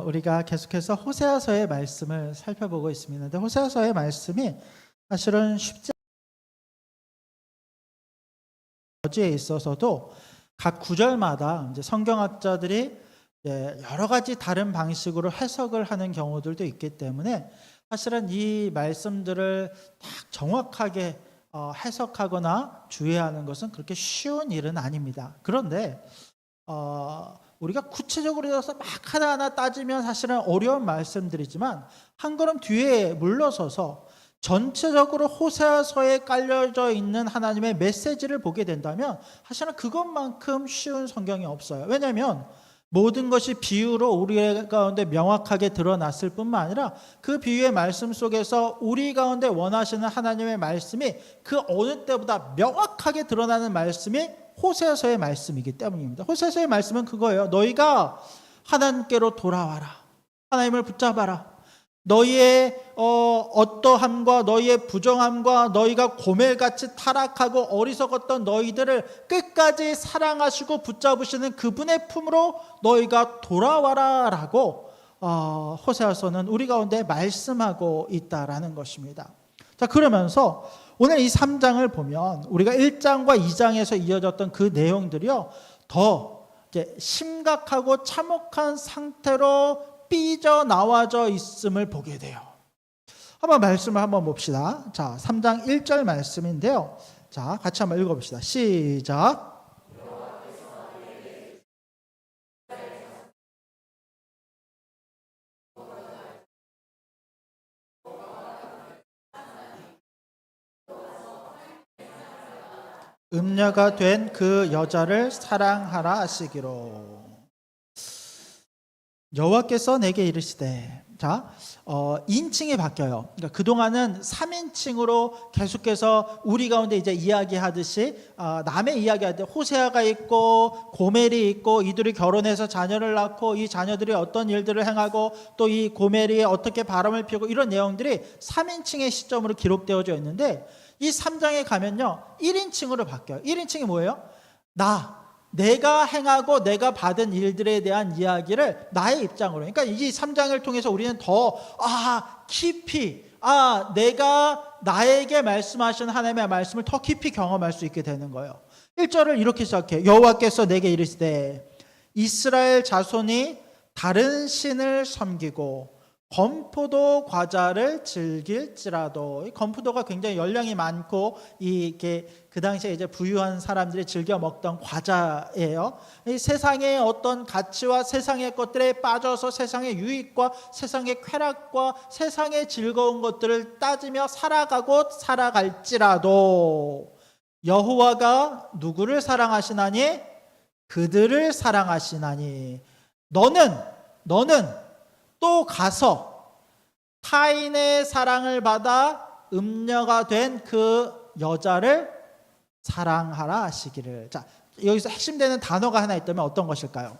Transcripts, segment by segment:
우리가 계속해서 호세아서의 말씀을 살펴보고 있습니다. 근데 호세아서의 말씀이 사실은 쉽지 어지에 있어서도 각 구절마다 이제 성경학자들이 여러 가지 다른 방식으로 해석을 하는 경우들도 있기 때문에 사실은 이 말씀들을 딱 정확하게 해석하거나 주의하는 것은 그렇게 쉬운 일은 아닙니다. 그런데 우리가 구체적으로 들어서 막 하나하나 따지면 사실은 어려운 말씀들이지만 한 걸음 뒤에 물러서서 전체적으로 호세아서에 깔려져 있는 하나님의 메시지를 보게 된다면 사실은 그것만큼 쉬운 성경이 없어요. 왜냐하면 모든 것이 비유로 우리 가운데 명확하게 드러났을 뿐만 아니라 그 비유의 말씀 속에서 우리 가운데 원하시는 하나님의 말씀이 그 어느 때보다 명확하게 드러나는 말씀이 호세아서의 말씀이기 때문입니다. 호세아서의 말씀은 그거예요. 너희가 하나님께로 돌아와라. 하나님을 붙잡아라. 너희의 어떠함과 너희의 부정함과 너희가 고멜같이 타락하고 어리석었던 너희들을 끝까지 사랑하시고 붙잡으시는 그분의 품으로 너희가 돌아와라 라고 호세아서는 우리 가운데 말씀하고 있다라는 것입니다. 자, 그러면서 오늘 이 3장을 보면 우리가 1장과 2장에서 이어졌던 그 내용들이요 더 이제 심각하고 참혹한 상태로 삐져나와져 있음을 보게 돼요. 한번 말씀을 한번 봅시다. 자, 3장 1절 말씀인데요. 자, 같이 한번 읽어봅시다. 시작. 음녀가 된 그 여자를 사랑하라 하시기로. 여호와께서 내게 이르시되. 자, 2인칭이 바뀌어요. 그러니까 그동안은 3인칭으로 계속해서 우리 가운데 이제 이야기하듯이 남의 이야기할 때 호세아가 있고 고멜이 있고 이들이 결혼해서 자녀를 낳고 이 자녀들이 어떤 일들을 행하고 또 이 고멜이 어떻게 바람을 피우고 이런 내용들이 3인칭의 시점으로 기록되어져 있는데 이 3장에 가면요 1인칭으로 바뀌어요. 1인칭이 뭐예요? 내가 행하고 내가 받은 일들에 대한 이야기를 나의 입장으로. 그러니까 이 3장을 통해서 우리는 더 깊이 내가 나에게 말씀하신 하나님의 말씀을 더 깊이 경험할 수 있게 되는 거예요. 1절을 이렇게 시작해요. 여호와께서 내게 이르시되 이스라엘 자손이 다른 신을 섬기고 건포도 과자를 즐길지라도. 이 건포도가 굉장히 열량이 많고 이게 그 당시에 이제 부유한 사람들이 즐겨 먹던 과자예요. 이 세상의 어떤 가치와 세상의 것들에 빠져서 세상의 유익과 세상의 쾌락과 세상의 즐거운 것들을 따지며 살아갈지라도 여호와가 누구를 사랑하시나니? 그들을 사랑하시나니. 너는 또 가서 타인의 사랑을 받아 음녀가 된 그 여자를 사랑하라 하시기를. 자, 여기서 핵심되는 단어가 하나 있다면 어떤 것일까요?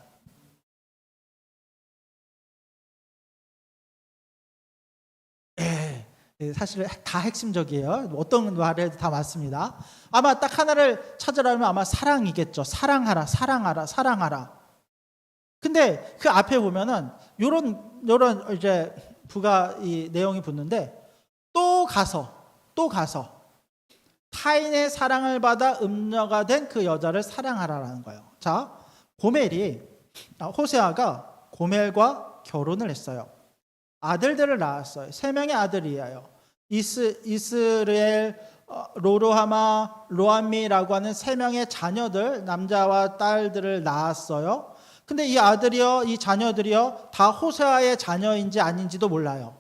사실 다 핵심적이에요. 어떤 말을 해도 다 맞습니다. 아마 딱 하나를 찾으라면 아마 사랑이겠죠. 사랑하라. 근데 그 앞에 보면은 요런 이제 부가 이 내용이 붙는데 또 가서 타인의 사랑을 받아 음녀가 된 그 여자를 사랑하라라는 거예요. 자, 호세아가 고멜과 결혼을 했어요. 아들들을 낳았어요. 3명의 아들이에요. 이스라엘, 로로하마, 로암미라고 하는 3명의 자녀들, 남자와 딸들을 낳았어요. 근데 이 아들이요, 이 자녀들이요, 다 호세아의 자녀인지 아닌지도 몰라요.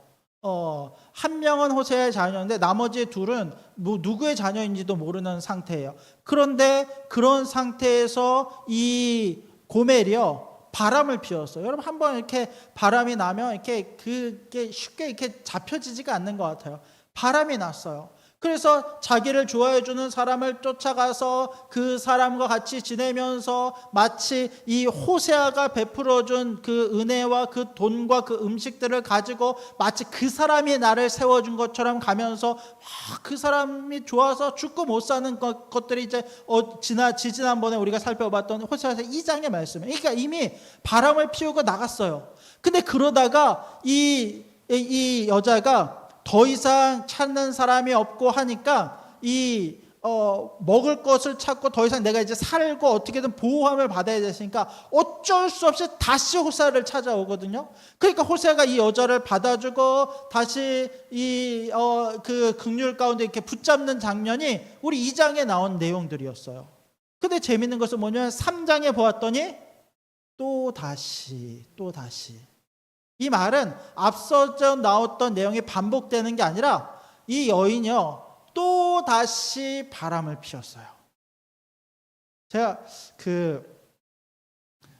한 명은 호세아의 자녀인데 나머지 둘은 누구의 자녀인지도 모르는 상태예요. 그런데 그런 상태에서 이 고멜이요, 바람을 피웠어요. 여러분 한번 이렇게 바람이 나면 이렇게 그게 쉽게 이렇게 잡혀지지가 않는 것 같아요. 바람이 났어요. 그래서 자기를 좋아해 주는 사람을 쫓아가서 그 사람과 같이 지내면서 마치 이 호세아가 베풀어 준 그 은혜와 그 돈과 그 음식들을 가지고 마치 그 사람이 나를 세워 준 것처럼 가면서 그 사람이 좋아서 죽고 못 사는 것들이 이제 지난번에 우리가 살펴봤던 호세아서 2장의 말씀이에요. 그러니까 이미 바람을 피우고 나갔어요. 근데 그러다가 이 여자가 더 이상 찾는 사람이 없고 하니까 먹을 것을 찾고 더 이상 내가 이제 살고 어떻게든 보호함을 받아야 되니까 어쩔 수 없이 다시 호세아를 찾아오거든요. 그러니까 호세아가 이 여자를 받아주고 다시 그 긍휼 가운데 이렇게 붙잡는 장면이 우리 2장에 나온 내용들이었어요. 근데 재밌는 것은 뭐냐면 3장에 보았더니 또 다시 이 말은 앞서져 나왔던 내용이 반복되는 게 아니라 이 여인이요 또 다시 바람을 피웠어요. 제가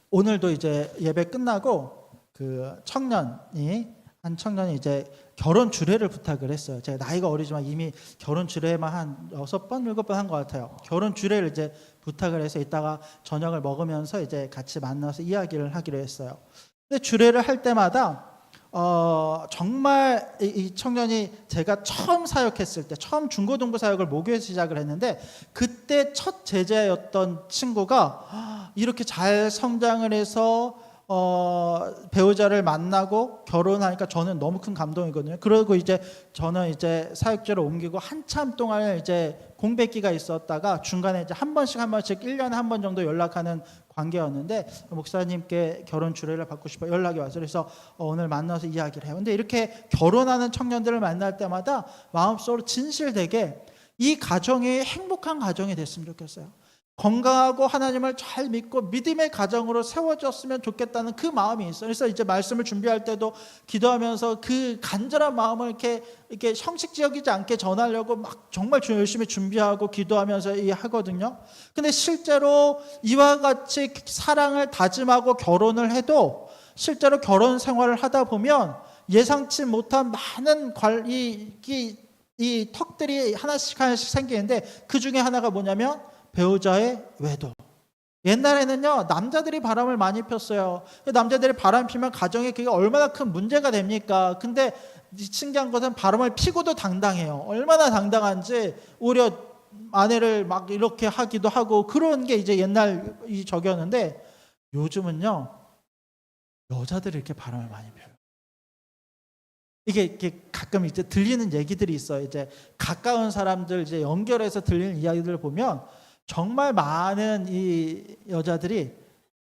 오늘도 이제 예배 끝나고 한 청년이 이제 결혼 주례를 부탁을 했어요. 제가 나이가 어리지만 이미 결혼 주례만 한 6번, 7번 한 것 같아요. 결혼 주례를 이제 부탁을 해서 이따가 저녁을 먹으면서 이제 같이 만나서 이야기를 하기로 했어요. 근데 주례를 할 때마다 정말 이 청년이 제가 처음 사역했을 때 처음 중고등부 사역을 모교에서 시작을 했는데 그때 첫 제자였던 친구가 이렇게 잘 성장을 해서 배우자를 만나고 결혼하니까 저는 너무 큰 감동이거든요. 그리고 이제 저는 이제 사역지로 옮기고 한참 동안 이제 공백기가 있었다가 중간에 이제 한 번씩 1년에 한 번 정도 연락하는 관계였는데 목사님께 결혼 주례를 받고 싶어 연락이 와서 그래서 오늘 만나서 이야기를 해요. 근데 이렇게 결혼하는 청년들을 만날 때마다 마음속으로 진실되게 이 가정이 행복한 가정이 됐으면 좋겠어요. 건강하고 하나님을 잘 믿고 믿음의 가정으로 세워졌으면 좋겠다는 그 마음이 있어요. 그래서 이제 말씀을 준비할 때도 기도하면서 그 간절한 마음을 이렇게 형식적이지 않게 전하려고 막 정말 열심히 준비하고 기도하면서 하거든요. 근데 실제로 이와 같이 사랑을 다짐하고 결혼을 해도 실제로 결혼 생활을 하다 보면 예상치 못한 많은 이 턱들이 하나씩 생기는데 그 중에 하나가 뭐냐면 배우자의 외도. 옛날에는요 남자들이 바람을 많이 폈어요. 남자들이 바람 피면 가정에 그게 얼마나 큰 문제가 됩니까? 근데 신기한 것은 바람을 피고도 당당해요. 얼마나 당당한지 오히려 아내를 막 이렇게 하기도 하고 그런 게 이제 옛날 적이었는데 요즘은요 여자들이 이렇게 바람을 많이 펴요. 이게 가끔 이제 들리는 얘기들이 있어요. 이제 가까운 사람들 이제 연결해서 들리는 이야기들을 보면 정말 많은 이 여자들이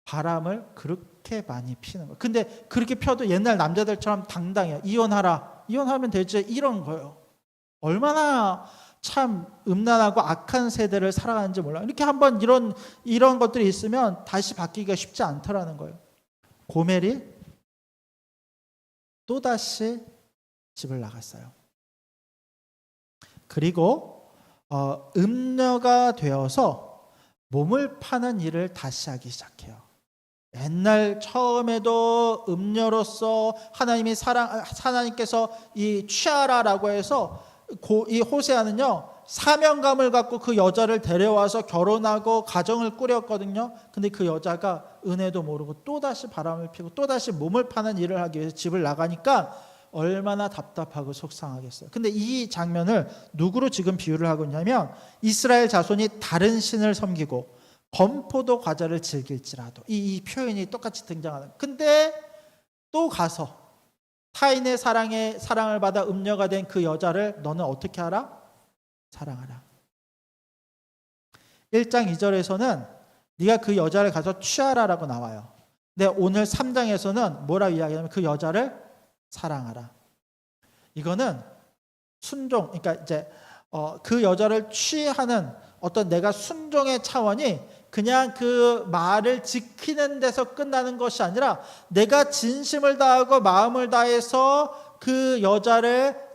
바람을 그렇게 많이 피는 거예요. 근데 그렇게 펴도 옛날 남자들처럼 당당해요. 이혼하면 되지 이런 거예요. 얼마나 참 음란하고 악한 세대를 살아가는지 몰라요. 이렇게 한번 이런 것들이 있으면 다시 바뀌기가 쉽지 않더라는 거예요. 고멜이 또다시 집을 나갔어요. 그리고 음녀가 되어서 몸을 파는 일을 다시 하기 시작해요. 옛날 처음에도 음녀로서 하나님께서 이 취하라라고 해서 이 호세아는요 사명감을 갖고 그 여자를 데려와서 결혼하고 가정을 꾸렸거든요. 근데 그 여자가 은혜도 모르고 또다시 바람을 피고 또다시 몸을 파는 일을 하기 위해서 집을 나가니까 얼마나 답답하고 속상하겠어요. 근데 이 장면을 누구로 지금 비유를 하고 있냐면 이스라엘 자손이 다른 신을 섬기고 건포도 과자를 즐길지라도 이 표현이 똑같이 등장하는. 근데 또 가서 타인의 사랑을 받아 음녀가 된 그 여자를 너는 어떻게 하라? 사랑하라. 1장 2절에서는 네가 그 여자를 가서 취하라라고 나와요. 근데 오늘 3장에서는 뭐라 이야기하냐면 그 여자를 사랑하라. 이거는 순종, 그러니까 이제 그 여자를 취하는 어떤 내가 순종의 차원이 그냥 그 말을 지키는 데서 끝나는 것이 아니라 내가 진심을 다하고 마음을 다해서 그 여자를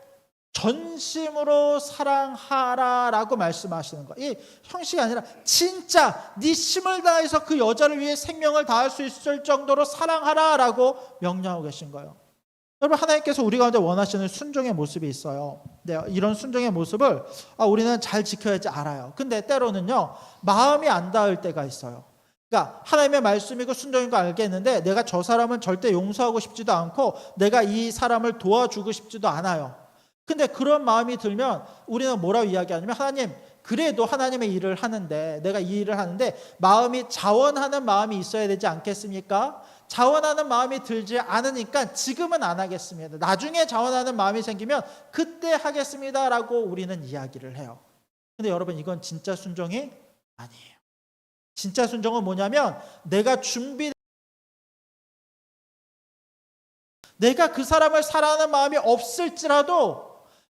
전심으로 사랑하라라고 말씀하시는 거예요. 이 형식이 아니라 진짜 네 힘을 다해서 그 여자를 위해 생명을 다할 수 있을 정도로 사랑하라라고 명령하고 계신 거예요. 여러분, 하나님께서 우리 가운데 원하시는 순종의 모습이 있어요. 네, 이런 순종의 모습을 우리는 잘 지켜야지 알아요. 근데 때로는요, 마음이 안 닿을 때가 있어요. 그러니까 하나님의 말씀이고 순종인 거 알겠는데 내가 저 사람은 절대 용서하고 싶지도 않고 내가 이 사람을 도와주고 싶지도 않아요. 근데 그런 마음이 들면 우리는 뭐라고 이야기하냐면, 하나님, 그래도 하나님의 일을 하는데, 내가 이 일을 하는데 마음이 자원하는 마음이 있어야 되지 않겠습니까? 자원하는 마음이 들지 않으니까 지금은 안 하겠습니다. 나중에 자원하는 마음이 생기면 그때 하겠습니다라고 우리는 이야기를 해요. 근데 여러분, 이건 진짜 순종이 아니에요. 진짜 순종은 뭐냐면, 내가 내가 그 사람을 사랑하는 마음이 없을지라도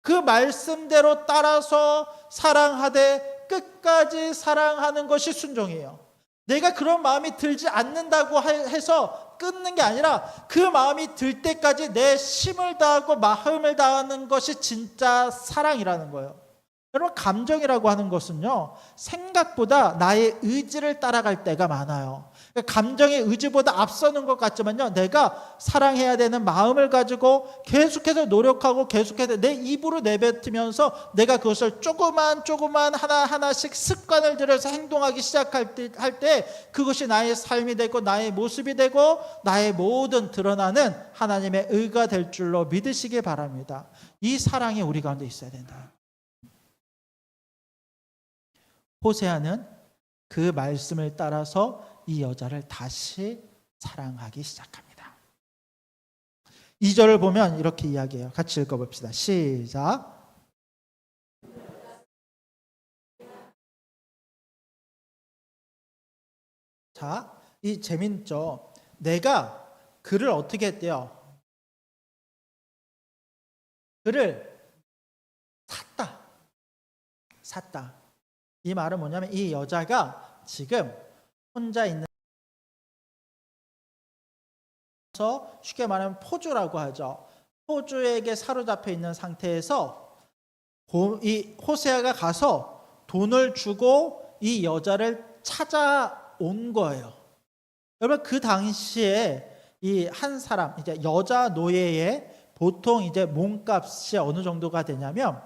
그 말씀대로 따라서 사랑하되 끝까지 사랑하는 것이 순종이에요. 내가 그런 마음이 들지 않는다고 해서 끊는 게 아니라 그 마음이 들 때까지 내 힘을 다하고 마음을 다하는 것이 진짜 사랑이라는 거예요. 여러분, 감정이라고 하는 것은요, 생각보다 나의 의지를 따라갈 때가 많아요. 감정의 의지보다 앞서는 것 같지만요, 내가 사랑해야 되는 마음을 가지고 계속해서 노력하고 계속해서 내 입으로 내뱉으면서 내가 그것을 조그만 하나하나씩 습관을 들여서 행동하기 시작할 때 그것이 나의 삶이 되고 나의 모습이 되고 나의 모든 드러나는 하나님의 의가 될 줄로 믿으시기 바랍니다. 이 사랑이 우리 가운데 있어야 된다. 호세아는 그 말씀을 따라서 이 여자를 다시 사랑하기 시작합니다. 2절을 보면 이렇게 이야기해요. 같이 읽어봅시다. 시작. 자, 이 재밌죠? 내가 그를 어떻게 했대요? 그를 샀다. 이 말은 뭐냐면, 이 여자가 지금 혼자 있는, 쉽게 말하면 포주라고 하죠. 포주에게 사로잡혀 있는 상태에서 이 호세아가 가서 돈을 주고 이 여자를 찾아온 거예요. 여러분, 그 당시에 이 한 사람, 이제 여자 노예의 보통 이제 몸값이 어느 정도가 되냐면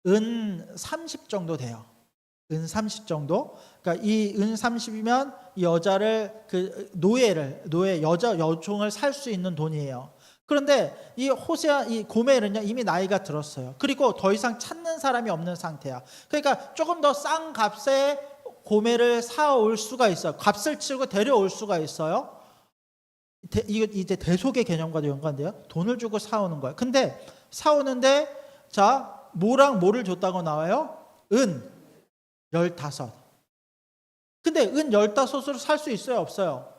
은 30 정도 돼요. 은 30 정도. 그러니까 이 은 30이면 여자를 여종을 살 수 있는 돈이에요. 그런데 이 호세아, 이 고멜은요, 이미 나이가 들었어요. 그리고 더 이상 찾는 사람이 없는 상태야. 그러니까 조금 더 싼 값에 고멜을 사올 수가 있어요. 값을 치고 데려올 수가 있어요. 이거 이제 대속의 개념과도 연관돼요. 돈을 주고 사오는 거예요. 근데 사오는데, 자, 뭐랑 뭐를 줬다고 나와요? 은 15. 근데 은 15으로 살 수 있어요, 없어요?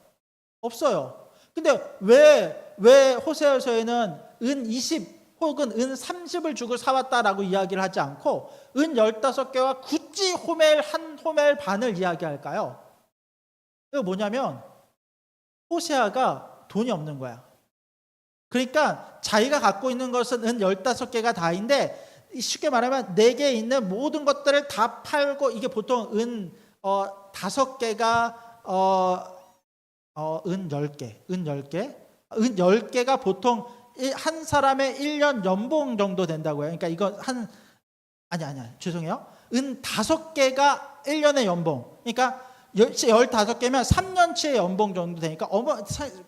없어요. 근데 왜 호세아서에는 은 20 혹은 은 30을 주고 사왔다라고 이야기를 하지 않고 은 15개와 굳이 한 호멜 반을 이야기할까요? 이거 뭐냐면, 호세아가 돈이 없는 거야. 그러니까 자기가 갖고 있는 것은 은 15개가 다인데, 쉽게 말하면 4개에 있는 모든 것들을 다 팔고, 이게 보통 은 5개가 은 10개, 보통 한 사람의 1년 연봉 정도 된다고요. 그러니까 이거 죄송해요. 은 5개가 1년의 연봉. 그러니까 15개면 3년치의 연봉 정도 되니까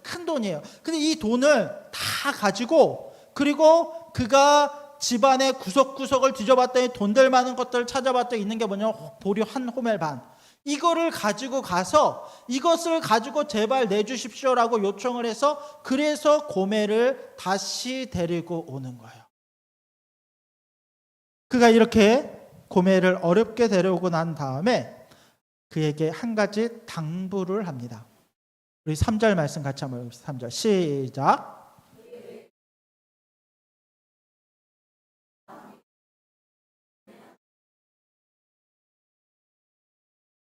큰 돈이에요. 근데 이 돈을 다 가지고, 그리고 그가 집안의 구석구석을 뒤져봤더니 돈될 많은 것들을 찾아봤더니 있는 게 뭐냐면 보리 한 호멜 반. 이거를 가지고 가서 이것을 가지고 제발 내주십시오라고 요청을 해서, 그래서 고멜을 다시 데리고 오는 거예요. 그가 이렇게 고멜을 어렵게 데려오고 난 다음에 그에게 한 가지 당부를 합니다. 우리 3절 말씀 같이 한번 읽읍시다. 3절 시작.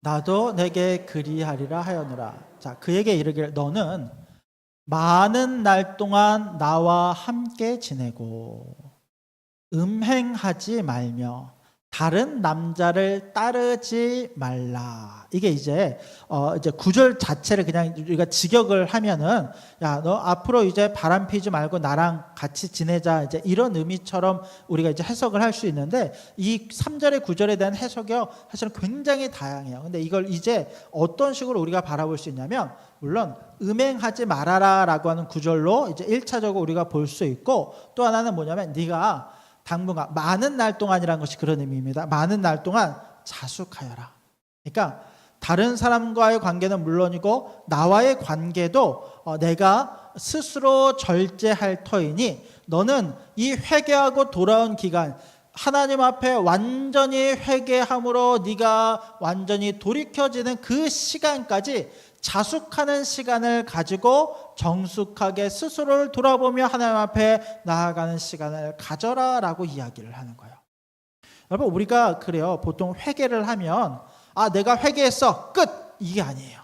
나도 내게 그리하리라 하였노라. 자, 그에게 이르기를, 너는 많은 날 동안 나와 함께 지내고 음행하지 말며 다른 남자를 따르지 말라. 이게 이제 구절 자체를 그냥 우리가 직역을 하면은, 야, 너 앞으로 이제 바람 피지 말고 나랑 같이 지내자, 이제 이런 의미처럼 우리가 이제 해석을 할 수 있는데, 이 3절의 구절에 대한 해석이요 사실은 굉장히 다양해요. 근데 이걸 이제 어떤 식으로 우리가 바라볼 수 있냐면, 물론 음행하지 말아라라고 하는 구절로 이제 1차적으로 우리가 볼 수 있고, 또 하나는 뭐냐면 네가 당분간 많은 날 동안이라는 것이 그런 의미입니다. 많은 날 동안 자숙하여라. 그러니까 다른 사람과의 관계는 물론이고 나와의 관계도 내가 스스로 절제할 터이니 너는 이 회개하고 돌아온 기간, 하나님 앞에 완전히 회개함으로 네가 완전히 돌이켜지는 그 시간까지 자숙하는 시간을 가지고 정숙하게 스스로를 돌아보며 하나님 앞에 나아가는 시간을 가져라라고 이야기를 하는 거예요. 여러분, 우리가 그래요. 보통 회개를 하면 내가 회개했어, 끝! 이게 아니에요.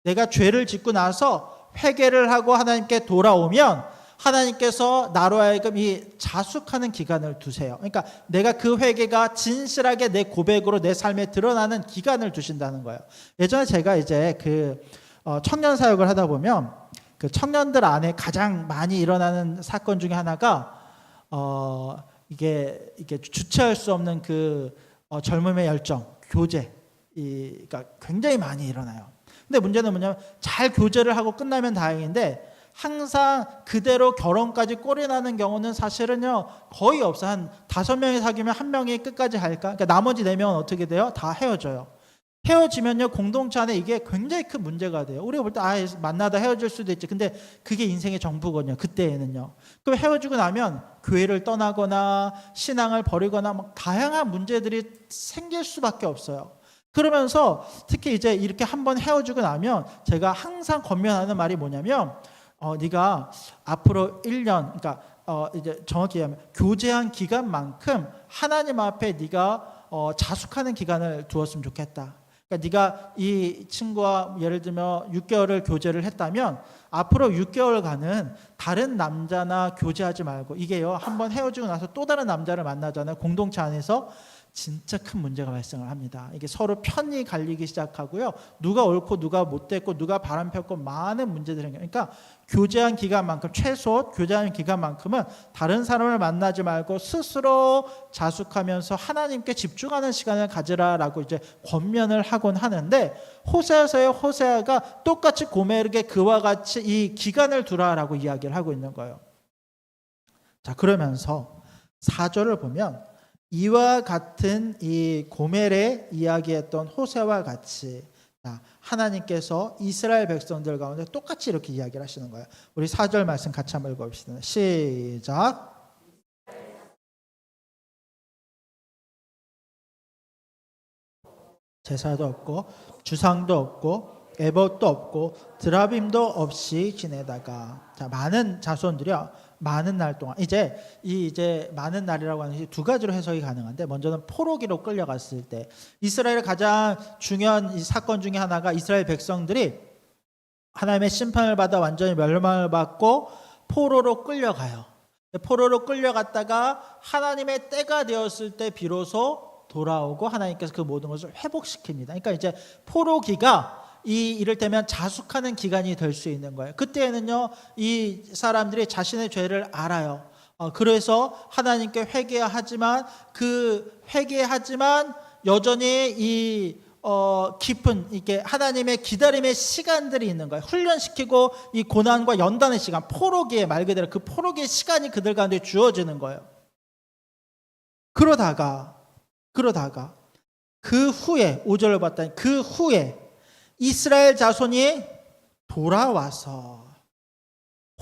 내가 죄를 짓고 나서 회개를 하고 하나님께 돌아오면 하나님께서 나로 하여금 이 자숙하는 기간을 두세요. 그러니까 내가 그 회개가 진실하게 내 고백으로 내 삶에 드러나는 기간을 두신다는 거예요. 예전에 제가 이제 청년 사역을 하다 보면 그 청년들 안에 가장 많이 일어나는 사건 중에 하나가 이게 주체할 수 없는 젊음의 열정, 교제, 그러니까 굉장히 많이 일어나요. 근데 문제는 뭐냐면 잘 교제를 하고 끝나면 다행인데 항상 그대로 결혼까지 꼴이 나는 경우는 사실은요 거의 없어. 한 5명이 사귀면 1명이 끝까지 갈까? 그러니까 나머지 4명은 어떻게 돼요? 다 헤어져요. 헤어지면요 공동체 안에 이게 굉장히 큰 문제가 돼요. 우리가 볼 때 만나다 헤어질 수도 있지. 근데 그게 인생의 전부거든요. 그때에는요. 그럼 헤어지고 나면 교회를 떠나거나 신앙을 버리거나 막 다양한 문제들이 생길 수밖에 없어요. 그러면서 특히 이제 이렇게 한번 헤어지고 나면 제가 항상 권면하는 말이 뭐냐면 네가 앞으로 1년, 그러니까 이제 정확히 얘기하면 교제한 기간만큼 하나님 앞에 네가 자숙하는 기간을 두었으면 좋겠다. 그러니까 네가 이 친구와 예를 들면 6개월을 교제를 했다면 앞으로 6개월간은 다른 남자나 교제하지 말고, 이게요 한번 헤어지고 나서 또 다른 남자를 만나잖아요. 공동체 안에서 진짜 큰 문제가 발생을 합니다. 이게 서로 편이 갈리기 시작하고요. 누가 옳고 누가 못됐고 누가 바람 폈고 많은 문제들이 생겨요. 그러니까 교제한 기간만큼, 최소 교제한 기간만큼은 다른 사람을 만나지 말고 스스로 자숙하면서 하나님께 집중하는 시간을 가지라라고 이제 권면을 하곤 하는데, 호세아서의 호세아가 똑같이 고멜에게 그와 같이 이 기간을 두라라고 이야기를 하고 있는 거예요. 자, 그러면서 4절을 보면 이와 같은 이 고멜에 이야기했던 호세와 같이 하나님께서 이스라엘 백성들 가운데 똑같이 이렇게 이야기를 하시는 거예요. 우리 4절 말씀 같이 한번 읽어봅시다. 시작. 제사도 없고 주상도 없고 에봇도 없고 드라빔도 없이 지내다가, 자, 많은 자손들이요 많은 날 동안, 이제 많은 날이라고 하는 것이 두 가지로 해석이 가능한데, 먼저는 포로기로 끌려갔을 때 이스라엘의 가장 중요한 이 사건 중에 하나가 이스라엘 백성들이 하나님의 심판을 받아 완전히 멸망을 받고 포로로 끌려가요. 포로로 끌려갔다가 하나님의 때가 되었을 때 비로소 돌아오고 하나님께서 그 모든 것을 회복시킵니다. 그러니까 이제 포로기가 이를테면 자숙하는 기간이 될 수 있는 거예요. 그때에는요 이 사람들이 자신의 죄를 알아요. 그래서 하나님께 회개하지만 여전히 이 깊은 이렇게 하나님의 기다림의 시간들이 있는 거예요. 훈련시키고 이 고난과 연단의 시간, 포로기의, 말 그대로 그 포로기의 시간이 그들 가운데 주어지는 거예요. 그러다가 그 후에 5절을 봤더니 그 후에 이스라엘 자손이 돌아와서,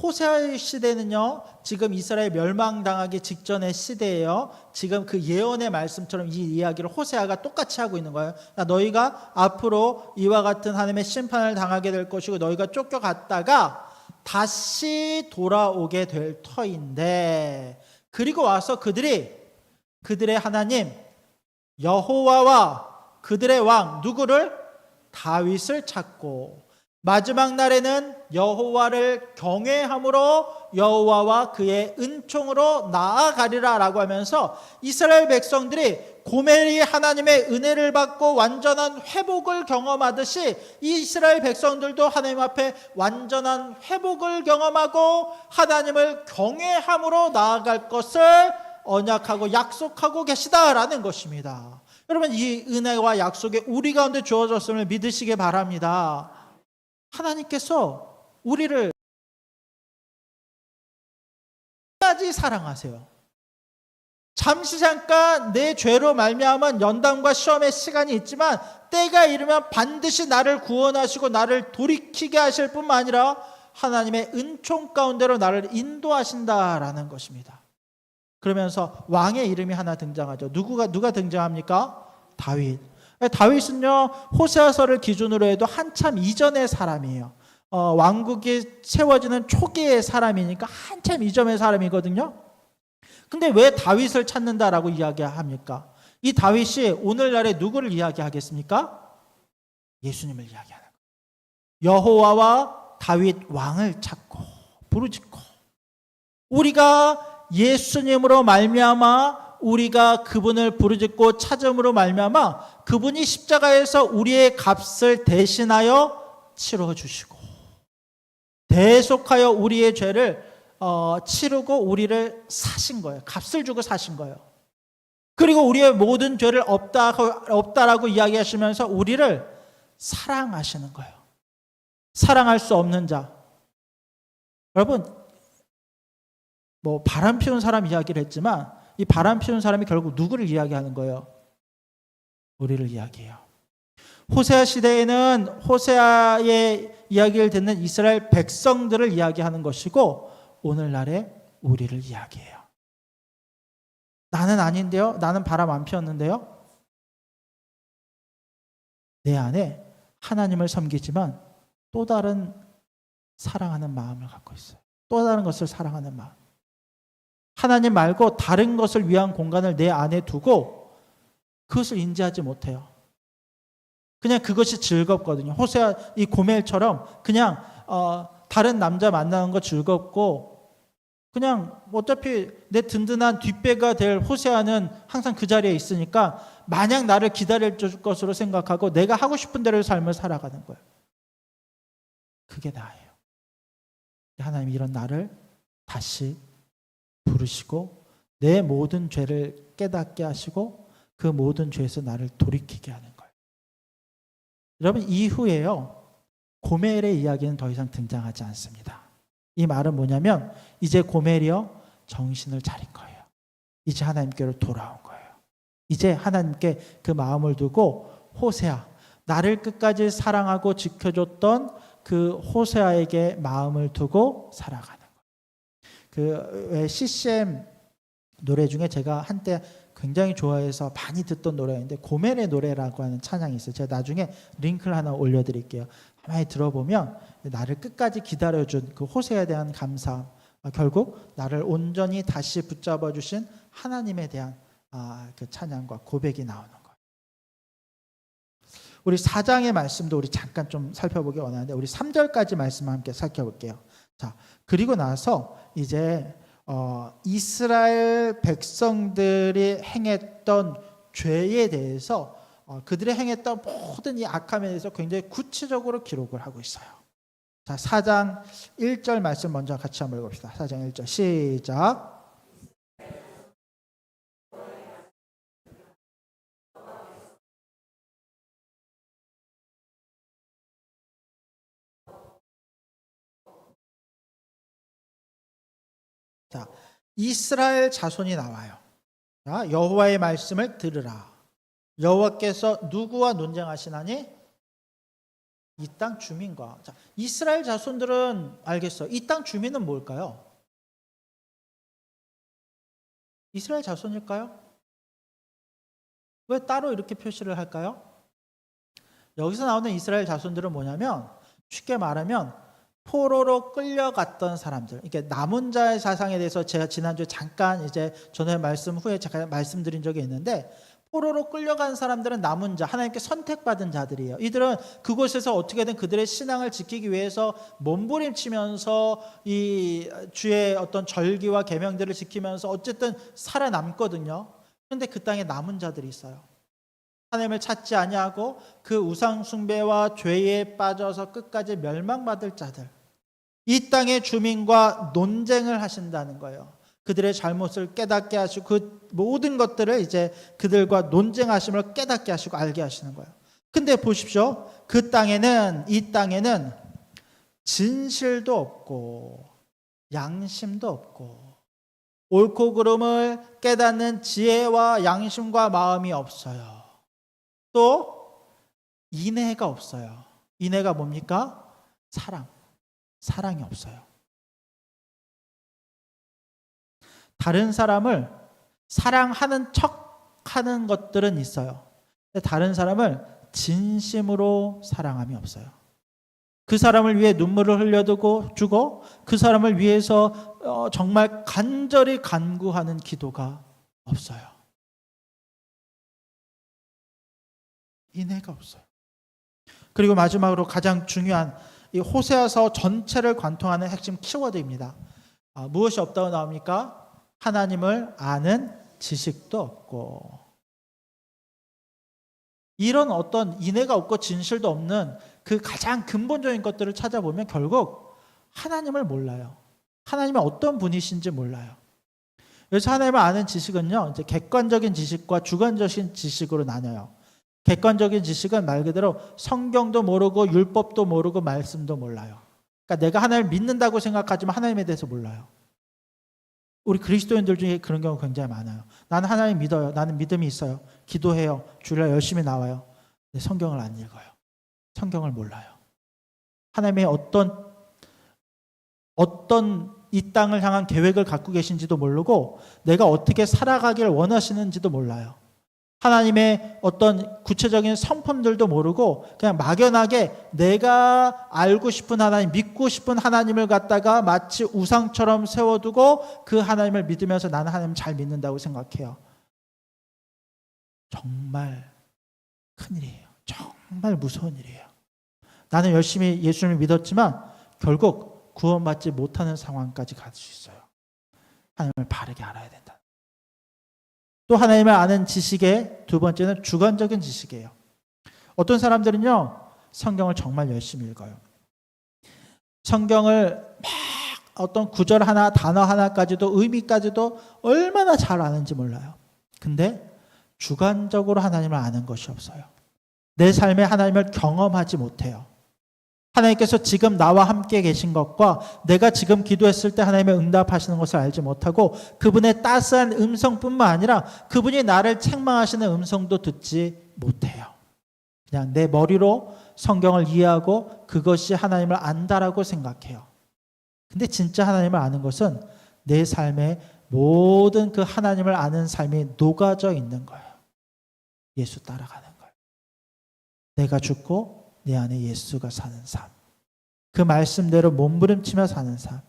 호세아의 시대는요 지금 이스라엘 멸망당하기 직전의 시대예요. 지금 그 예언의 말씀처럼 이 이야기를 호세아가 똑같이 하고 있는 거예요. 너희가 앞으로 이와 같은 하나님의 심판을 당하게 될 것이고 너희가 쫓겨갔다가 다시 돌아오게 될 터인데, 그리고 와서 그들의 하나님 여호와와 그들의 왕 누구를? 다윗을 찾고, 마지막 날에는 여호와를 경외함으로 여호와와 그의 은총으로 나아가리라 라고 하면서 이스라엘 백성들이 고멜이 하나님의 은혜를 받고 완전한 회복을 경험하듯이 이 이스라엘 백성들도 하나님 앞에 완전한 회복을 경험하고 하나님을 경외함으로 나아갈 것을 언약하고 약속하고 계시다라는 것입니다. 여러분, 이 은혜와 약속이 우리 가운데 주어졌음을 믿으시기 바랍니다. 하나님께서 우리를 끝까지 사랑하세요. 잠시 잠깐 내 죄로 말미암은 연단과 시험의 시간이 있지만 때가 이르면 반드시 나를 구원하시고 나를 돌이키게 하실 뿐만 아니라 하나님의 은총 가운데로 나를 인도하신다라는 것입니다. 그러면서 왕의 이름이 하나 등장하죠. 누가 등장합니까? 다윗. 다윗은요, 호세아서를 기준으로 해도 한참 이전의 사람이에요. 왕국이 세워지는 초기의 사람이니까 한참 이전의 사람이거든요. 근데 왜 다윗을 찾는다라고 이야기합니까? 이 다윗이 오늘날에 누구를 이야기하겠습니까? 예수님을 이야기하는 거예요. 여호와와 다윗 왕을 찾고 부르짖고 우리가 예수님으로 말미암아 우리가 그분을 부르짖고 찾음으로 말미암아 그분이 십자가에서 우리의 값을 대신하여 치러주시고 대속하여 우리의 죄를 치르고 우리를 사신 거예요. 값을 주고 사신 거예요. 그리고 우리의 모든 죄를 없다라고 이야기하시면서 우리를 사랑하시는 거예요. 사랑할 수 없는 자. 여러분, 바람 피운 사람 이야기를 했지만 이 바람 피운 사람이 결국 누구를 이야기하는 거예요? 우리를 이야기해요. 호세아 시대에는 호세아의 이야기를 듣는 이스라엘 백성들을 이야기하는 것이고 오늘날의 우리를 이야기해요. 나는 아닌데요? 나는 바람 안 피웠는데요? 내 안에 하나님을 섬기지만 또 다른 사랑하는 마음을 갖고 있어요. 또 다른 것을 사랑하는 마음. 하나님 말고 다른 것을 위한 공간을 내 안에 두고 그것을 인지하지 못해요. 그냥 그것이 즐겁거든요. 호세아 이 고멜처럼 그냥 다른 남자 만나는 거 즐겁고 그냥 어차피 내 든든한 뒷배가 될 호세아는 항상 그 자리에 있으니까 마냥 나를 기다릴 것으로 생각하고 내가 하고 싶은 대로 삶을 살아가는 거예요. 그게 나예요. 하나님이 이런 나를 다시 부르시고 내 모든 죄를 깨닫게 하시고 그 모든 죄에서 나를 돌이키게 하는 거예요. 여러분, 이후에요 고멜의 이야기는 더 이상 등장하지 않습니다. 이 말은 뭐냐면 이제 고멜이요 정신을 차린 거예요. 이제 하나님께로 돌아온 거예요. 이제 하나님께 그 마음을 두고 호세아, 나를 끝까지 사랑하고 지켜줬던 그 호세아에게 마음을 두고 살아가는 거예요. 그 CCM 노래 중에 제가 한때 굉장히 좋아해서 많이 듣던 노래인데 고멜의 노래라고 하는 찬양이 있어요. 제가 나중에 링크를 하나 올려드릴게요. 많이 들어보면 나를 끝까지 기다려준 그 호세아에 대한 감사, 결국 나를 온전히 다시 붙잡아 주신 하나님에 대한 그 찬양과 고백이 나오는 거예요. 우리 4장의 말씀도 우리 잠깐 좀 살펴보기 원하는데 우리 3절까지 말씀을 함께 살펴볼게요. 자, 그리고 나서 이제 이스라엘 백성들이 행했던 죄에 대해서 그들이 행했던 모든 이 악함에 대해서 굉장히 구체적으로 기록을 하고 있어요. 자, 4장 1절 말씀 먼저 같이 한번 읽읍시다. 4장 1절 시작. 자, 이스라엘 자손이 나와요. 자, 여호와의 말씀을 들으라. 여호와께서 누구와 논쟁하시나니? 이 땅 주민과. 자, 이스라엘 자손들은 알겠어. 이 땅 주민은 뭘까요? 이스라엘 자손일까요? 왜 따로 이렇게 표시를 할까요? 여기서 나오는 이스라엘 자손들은 뭐냐면 쉽게 말하면 포로로 끌려갔던 사람들. 이게 남은 자의 사상에 대해서 제가 지난주에 잠깐 이제 전에 말씀 후에 제가 말씀드린 적이 있는데 포로로 끌려간 사람들은 남은 자, 하나님께 선택받은 자들이에요. 이들은 그곳에서 어떻게든 그들의 신앙을 지키기 위해서 몸부림치면서 이 주의 어떤 절기와 계명들을 지키면서 어쨌든 살아남거든요. 그런데 그 땅에 남은 자들이 있어요. 하나님을 찾지 아니하고 그 우상 숭배와 죄에 빠져서 끝까지 멸망받을 자들. 이 땅의 주민과 논쟁을 하신다는 거예요. 그들의 잘못을 깨닫게 하시고 그 모든 것들을 이제 그들과 논쟁하심을 깨닫게 하시고 알게 하시는 거예요. 근데 보십시오. 이 땅에는 진실도 없고 양심도 없고 옳고 그름을 깨닫는 지혜와 양심과 마음이 없어요. 또 인애가 없어요. 인애가 뭡니까? 사랑이 없어요. 다른 사람을 사랑하는 척 하는 것들은 있어요. 근데 다른 사람을 진심으로 사랑함이 없어요. 그 사람을 위해 눈물을 흘려두고 주고 그 사람을 위해서 정말 간절히 간구하는 기도가 없어요. 인애가 없어요. 그리고 마지막으로 가장 중요한 이 호세아서 전체를 관통하는 핵심 키워드입니다. 무엇이 없다고 나옵니까? 하나님을 아는 지식도 없고, 이런 어떤 인애가 없고 진실도 없는 그 가장 근본적인 것들을 찾아보면 결국 하나님을 몰라요. 하나님이 어떤 분이신지 몰라요. 그래서 하나님을 아는 지식은요, 이제 객관적인 지식과 주관적인 지식으로 나뉘어요. 객관적인 지식은 말 그대로 성경도 모르고 율법도 모르고 말씀도 몰라요. 그러니까 내가 하나님을 믿는다고 생각하지만 하나님에 대해서 몰라요. 우리 그리스도인들 중에 그런 경우 굉장히 많아요. 나는 하나님 믿어요. 나는 믿음이 있어요. 기도해요. 주일날 열심히 나와요. 근데 성경을 안 읽어요. 성경을 몰라요. 하나님의 어떤 이 땅을 향한 계획을 갖고 계신지도 모르고 내가 어떻게 살아가기를 원하시는지도 몰라요. 하나님의 어떤 구체적인 성품들도 모르고 그냥 막연하게 내가 알고 싶은 하나님, 믿고 싶은 하나님을 갖다가 마치 우상처럼 세워두고 그 하나님을 믿으면서 나는 하나님 잘 믿는다고 생각해요. 정말 큰일이에요. 정말 무서운 일이에요. 나는 열심히 예수님을 믿었지만 결국 구원받지 못하는 상황까지 갈 수 있어요. 하나님을 바르게 알아야 된다. 또 하나님을 아는 지식의 두 번째는 주관적인 지식이에요. 어떤 사람들은요, 성경을 정말 열심히 읽어요. 성경을 막 어떤 구절 하나, 단어 하나까지도 의미까지도 얼마나 잘 아는지 몰라요. 근데 주관적으로 하나님을 아는 것이 없어요. 내 삶에 하나님을 경험하지 못해요. 하나님께서 지금 나와 함께 계신 것과 내가 지금 기도했을 때 하나님의 응답하시는 것을 알지 못하고 그분의 따스한 음성뿐만 아니라 그분이 나를 책망하시는 음성도 듣지 못해요. 그냥 내 머리로 성경을 이해하고 그것이 하나님을 안다라고 생각해요. 근데 진짜 하나님을 아는 것은 내 삶에 모든 그 하나님을 아는 삶이 녹아져 있는 거예요. 예수 따라가는 거예요. 내가 죽고 내 안에 예수가 사는 삶. 그 말씀대로 몸부림치며 사는 삶.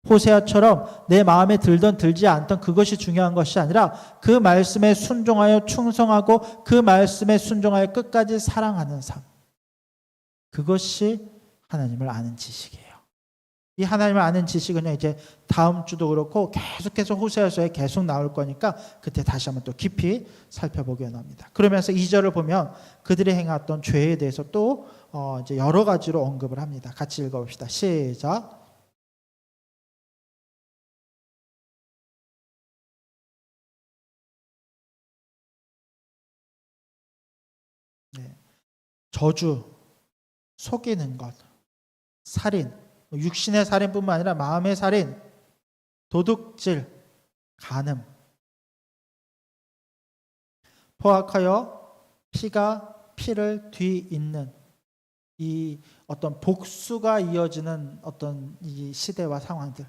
호세아처럼 내 마음에 들던 들지 않던 그것이 중요한 것이 아니라 그 말씀에 순종하여 충성하고 그 말씀에 순종하여 끝까지 사랑하는 삶. 그것이 하나님을 아는 지식이에요. 이 하나님을 아는 지식은요, 이제 다음 주도 그렇고 계속해서 호세아서에 계속 나올 거니까 그때 다시 한번 또 깊이 살펴보기 원합니다. 그러면서 2절을 보면 그들이 행했던 죄에 대해서 또 이제 여러 가지로 언급을 합니다. 같이 읽어봅시다. 시작. 네. 저주, 속이는 것, 살인, 육신의 살인뿐만 아니라 마음의 살인, 도둑질, 간음, 포악하여 피가 피를 뒤잇는 이 어떤 복수가 이어지는 어떤 이 시대와 상황들.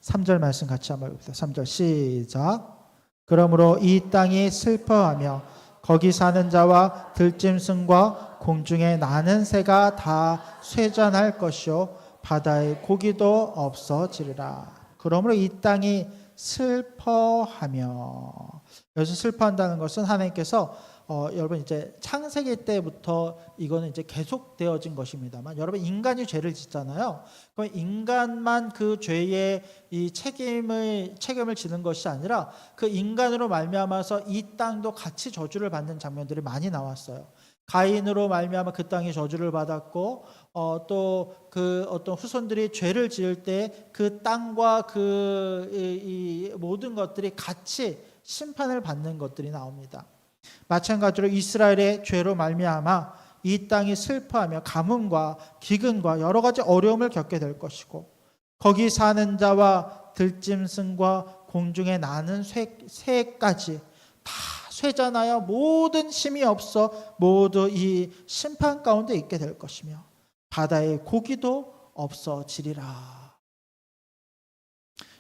3절 말씀 같이 한번 읽읍시다. 3절 시작. 그러므로 이 땅이 슬퍼하며 거기 사는 자와 들짐승과 공중에 나는 새가 다 쇠잔할 것이요 바다의 고기도 없어지리라. 그러므로 이 땅이 슬퍼하며. 여기서 슬퍼한다는 것은 하나님께서 여러분 이제 창세기 때부터 이거는 이제 계속되어진 것입니다만, 여러분 인간이 죄를 짓잖아요. 그럼 인간만 그 죄의 이 책임을 지는 것이 아니라 그 인간으로 말미암아서 이 땅도 같이 저주를 받는 장면들이 많이 나왔어요. 가인으로 말미암아 그 땅이 저주를 받았고, 또 그 어떤 후손들이 죄를 지을 때 그 땅과 이 모든 것들이 같이 심판을 받는 것들이 나옵니다. 마찬가지로 이스라엘의 죄로 말미암아 이 땅이 슬퍼하며 가뭄과 기근과 여러 가지 어려움을 겪게 될 것이고, 거기 사는 자와 들짐승과 공중에 나는 새까지 다 쇠잖아요. 모든 힘이 없어 모두 이 심판 가운데 있게 될 것이며 바다의 고기도 없어지리라.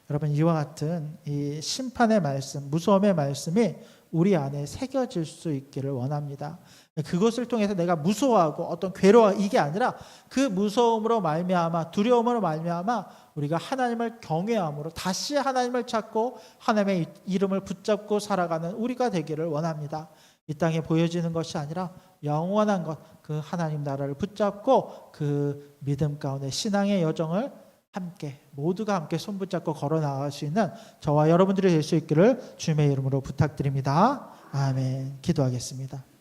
여러분, 이와 같은 이 심판의 말씀, 무서움의 말씀이 우리 안에 새겨질 수 있기를 원합니다. 그것을 통해서 내가 무서워하고 어떤 괴로워, 이게 아니라 그 무서움으로 말미암아, 두려움으로 말미암아 우리가 하나님을 경외함으로 다시 하나님을 찾고 하나님의 이름을 붙잡고 살아가는 우리가 되기를 원합니다. 이 땅에 보여지는 것이 아니라 영원한 것, 그 하나님 나라를 붙잡고 그 믿음 가운데 신앙의 여정을 모두가 함께 손붙잡고 걸어 나갈 수 있는 저와 여러분들이 될 수 있기를 주님의 이름으로 부탁드립니다. 아멘. 기도하겠습니다.